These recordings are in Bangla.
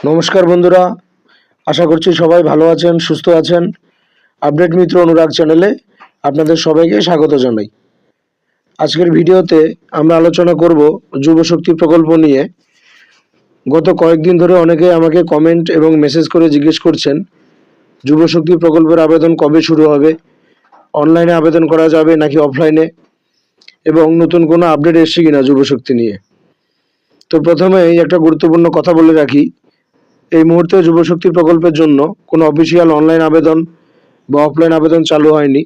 নমস্কার বন্ধুরা, আশা করছি সবাই ভালো আছেন, সুস্থ আছেন। আপডেট মিত্র অনুরাগ চ্যানেলে আপনাদের সবাইকে স্বাগত জানাই। আজকের ভিডিওতে আমরা আলোচনা করব যুব শক্তি প্রকল্প নিয়ে। গত কয়েকদিন ধরে অনেকে আমাকে কমেন্ট এবং মেসেজ করে জিজ্ঞেস করছেন যুব শক্তি প্রকল্পের আবেদন কবে শুরু হবে, অনলাইনে আবেদন করা যাবে নাকি অফলাইনে, এবং নতুন কোনো আপডেট এসছে কিনা যুব শক্তি নিয়ে। তো প্রথমেই একটা গুরুত্বপূর্ণ কথা বলে রাখি, এই মুহূর্তে যুবশক্তি প্রকল্পের জন্য কোনো অফিসিয়াল অনলাইন আবেদন বা অফলাইন আবেদন চালু হয়নি।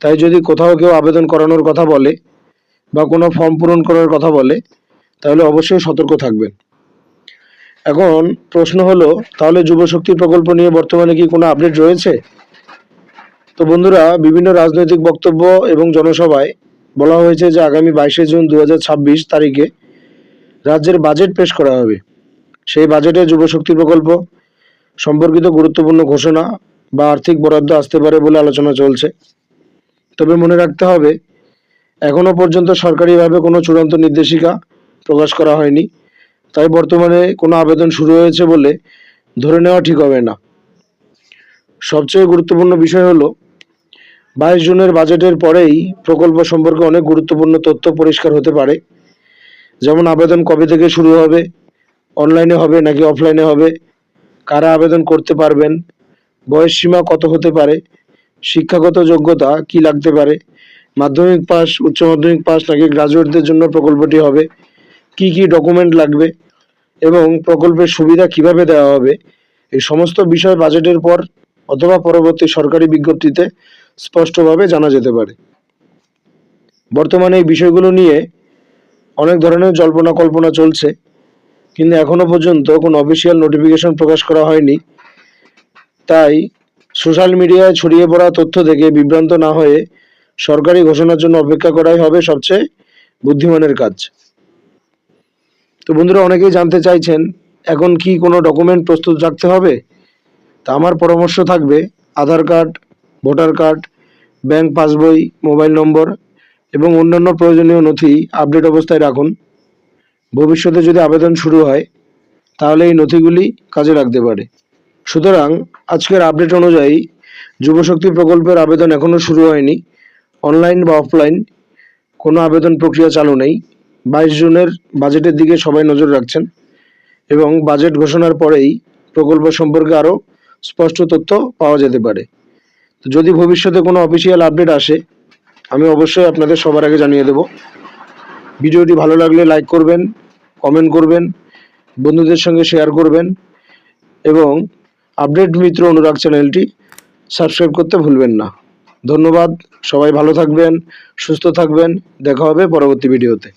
তাই যদি কোথাও কেউ আবেদন করানোর কথা বলে বা কোনো ফর্ম পূরণ করার কথা বলে, তাহলে অবশ্যই সতর্ক থাকবেন। এখন প্রশ্ন হলো, তাহলে যুবশক্তি প্রকল্প নিয়ে বর্তমানে কি কোনো আপডেট রয়েছে? তো বন্ধুরা, বিভিন্ন রাজনৈতিক বক্তব্য এবং জনসভায় বলা হয়েছে যে আগামী 22শে জুন 2026 তারিখে রাজ্যের বাজেট পেশ করা হবে। সেই বাজেটে যুবশক্তি প্রকল্প সম্পর্কিত গুরুত্বপূর্ণ ঘোষণা বা আর্থিক বরাদ্দ আসতে পারে বলে আলোচনা চলছে। তবে মনে রাখতে হবে, এখনো পর্যন্ত সরকারিভাবে কোনো চূড়ান্ত নির্দেশিকা প্রকাশ করা হয়নি। তাই বর্তমানে কোনো আবেদন শুরু হয়েছে বলে ধরে নেওয়া ঠিক হবে না। সবচেয়ে গুরুত্বপূর্ণ বিষয় হলো, 22 জুনের বাজেটের পরেই প্রকল্প সম্পর্কে অনেক গুরুত্বপূর্ণ তথ্য পরিষ্কার হতে পারে। যেমন আবেদন কবে থেকে শুরু হবে, অনলাইনে হবে নাকি অফলাইনে হবে, কারা আবেদন করতে পারবেন, বয়স সীমা কত হতে পারে, শিক্ষাগত যোগ্যতা কি লাগতে পারে, মাধ্যমিক পাস, উচ্চ মাধ্যমিক পাস নাকি গ্রাজুয়েটদের জন্য প্রকল্পটি হবে, কি কি ডকুমেন্ট লাগবে এবং প্রকল্পের সুবিধা কিভাবে দেওয়া হবে, এই সমস্ত বিষয় বাজেটের পর অথবা পরবর্তী সরকারি বিজ্ঞপ্তিতে স্পষ্টভাবে জানা যেতে পারে। বর্তমানে এই বিষয়গুলো নিয়ে অনেক ধরনের জল্পনা কল্পনা চলছে, কিন্তু এখনো পর্যন্ত কোনো অফিসিয়াল নোটিফিকেশন প্রকাশ করা হয়নি। তাই সোশ্যাল মিডিয়ায় ছড়িয়ে পড়া তথ্য থেকে বিভ্রান্ত না হয়ে সরকারি ঘোষণার জন্য অপেক্ষা করাই হবে সবচেয়ে বুদ্ধিমানের কাজ। তো বন্ধুরা, অনেকেই জানতে চাইছেন এখন কি কোনো ডকুমেন্ট প্রস্তুত রাখতে হবে। তা আমার পরামর্শ থাকবে, Aadhaar card, voter card, bank passbook, mobile number এবং অন্যান্য প্রয়োজনীয় নথি আপডেট অবস্থায় রাখুন। ভবিষ্যতে যদি আবেদন শুরু হয় তাহলে এই নথিগুলি কাজে লাগতে পারে। সুতরাং আজকের আপডেট অনুযায়ী যুবশক্তি প্রকল্পের আবেদন এখনও শুরু হয়নি। অনলাইন বা অফলাইন কোনো আবেদন প্রক্রিয়া চালু নেই। 22 জুনের বাজেটের দিকে সবাই নজর রাখছেন এবং বাজেট ঘোষণার পরেই প্রকল্প সম্পর্কে আরও স্পষ্ট তথ্য পাওয়া যেতে পারে। তো যদি ভবিষ্যতে কোনো অফিসিয়াল আপডেট আসে, আমি অবশ্যই আপনাদের সবার আগে জানিয়ে দেব। ভিডিওটি ভালো লাগলে লাইক করবেন, কমেন্ট করবেন, বন্ধুদের সঙ্গে শেয়ার করবেন এবং আপডেট মিত্র অনুরাগ চ্যানেলটি সাবস্ক্রাইব করতে ভুলবেন না। ধন্যবাদ, সবাই ভালো থাকবেন, সুস্থ থাকবেন। দেখা হবে পরবর্তী ভিডিওতে।